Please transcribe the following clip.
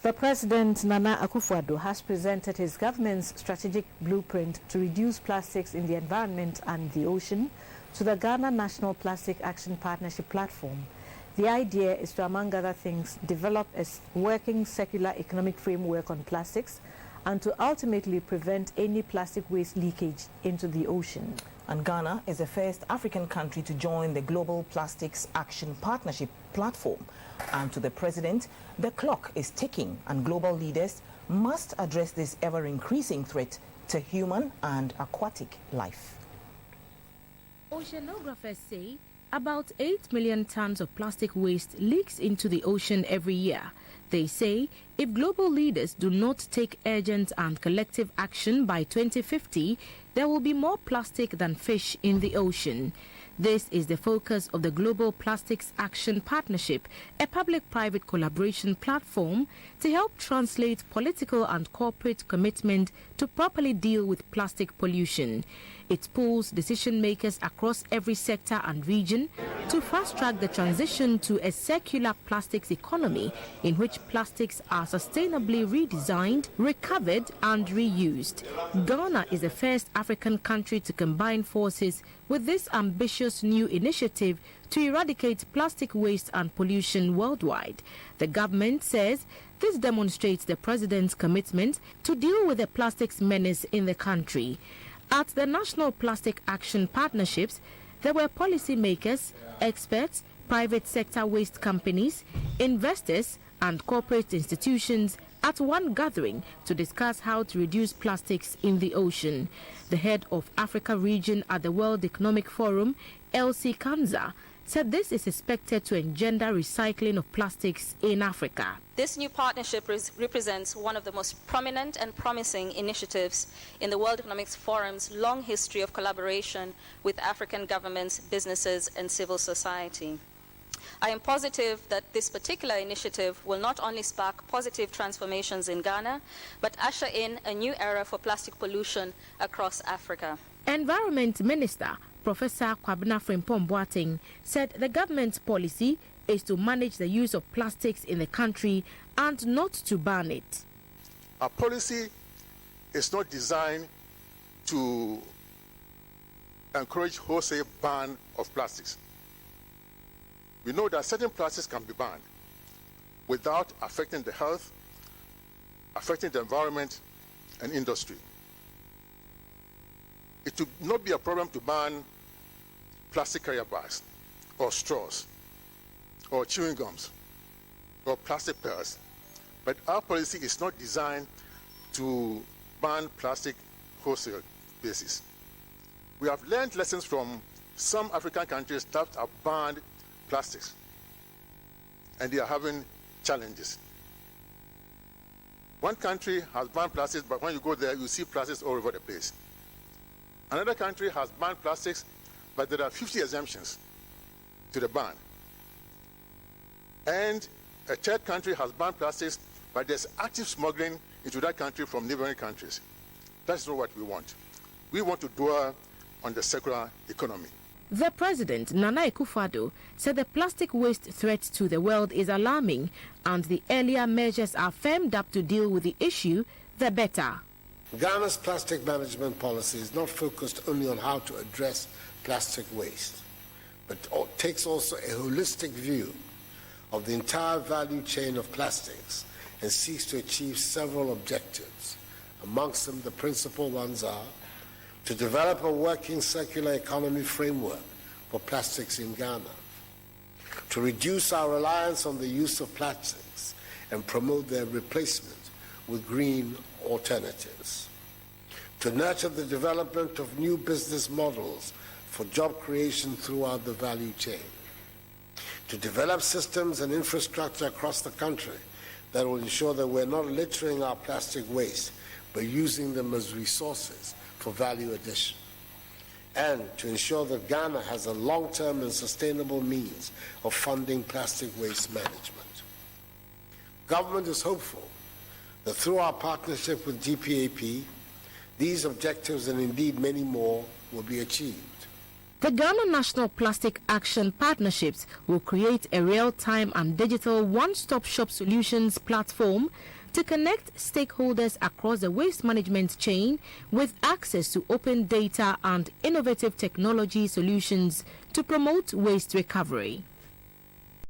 The President, Nana Akufo-Addo, has presented his government's strategic blueprint to reduce plastics in the environment and the ocean to the Ghana National Plastic Action Partnership platform. The idea is to, among other things, develop a working circular economic framework on plastics and to ultimately prevent any plastic waste leakage into the ocean. And Ghana is the first African country to join the Global Plastics Action Partnership platform. And to the President, the clock is ticking and global leaders must address this ever-increasing threat to human and aquatic life. Oceanographers say about 8 million tons of plastic waste leaks into the ocean every year. They say if global leaders do not take urgent and collective action by 2050, there will be more plastic than fish in the ocean. This is the focus of the Global Plastics Action Partnership, a public-private collaboration platform to help translate political and corporate commitment to properly deal with plastic pollution. It pulls decision-makers across every sector and region to fast-track the transition to a circular plastics economy in which plastics are sustainably redesigned, recovered and reused. Ghana is the first African country to combine forces with this ambitious new initiative to eradicate plastic waste and pollution worldwide. The government says this demonstrates the president's commitment to deal with the plastics menace in the country. At the National Plastic Action Partnerships, there were policymakers, experts, private sector waste companies, investors and corporate institutions at one gathering to discuss how to reduce plastics in the ocean. The head of Africa region at the World Economic Forum, Elsie Kanza, said this is expected to engender recycling of plastics in Africa. This new partnership represents one of the most prominent and promising initiatives in the World Economic Forum's long history of collaboration with African governments, businesses, and civil society. I am positive that this particular initiative will not only spark positive transformations in Ghana, but usher in a new era for plastic pollution across Africa. Environment Minister Professor Kwabena Frimpong-Boateng said the government's policy is to manage the use of plastics in the country and not to ban it. Our policy is not designed to encourage wholesale ban of plastics. We know that certain plastics can be banned without affecting the health, affecting the environment and industry. It would not be a problem to ban plastic carrier bags or straws or chewing gums or plastic pearls. But our policy is not designed to ban plastic wholesale basis. We have learned lessons from some African countries that have banned plastics, and they are having challenges. One country has banned plastics, but when you go there, you see plastics all over the place. Another country has banned plastics, but there are 50 exemptions to the ban. And a third country has banned plastics, but there's active smuggling into that country from neighboring countries. That's not what we want. We want to dwell on the circular economy. The President, Nana Akufo-Addo, said the plastic waste threat to the world is alarming and the earlier measures are firmed up to deal with the issue, the better. Ghana's plastic management policy is not focused only on how to address plastic waste, but takes also a holistic view of the entire value chain of plastics and seeks to achieve several objectives. Amongst them, the principal ones are to develop a working circular economy framework for plastics in Ghana, to reduce our reliance on the use of plastics and promote their replacement with green alternatives, to nurture the development of new business models for job creation throughout the value chain, to develop systems and infrastructure across the country that will ensure that we're not littering our plastic waste, but using them as resources for value addition, and to ensure that Ghana has a long-term and sustainable means of funding plastic waste management. Government is hopeful that through our partnership with GPAP, these objectives and indeed many more will be achieved. The Ghana National Plastic Action Partnerships will create a real-time and digital one-stop shop solutions platform to connect stakeholders across the waste management chain with access to open data and innovative technology solutions to promote waste recovery.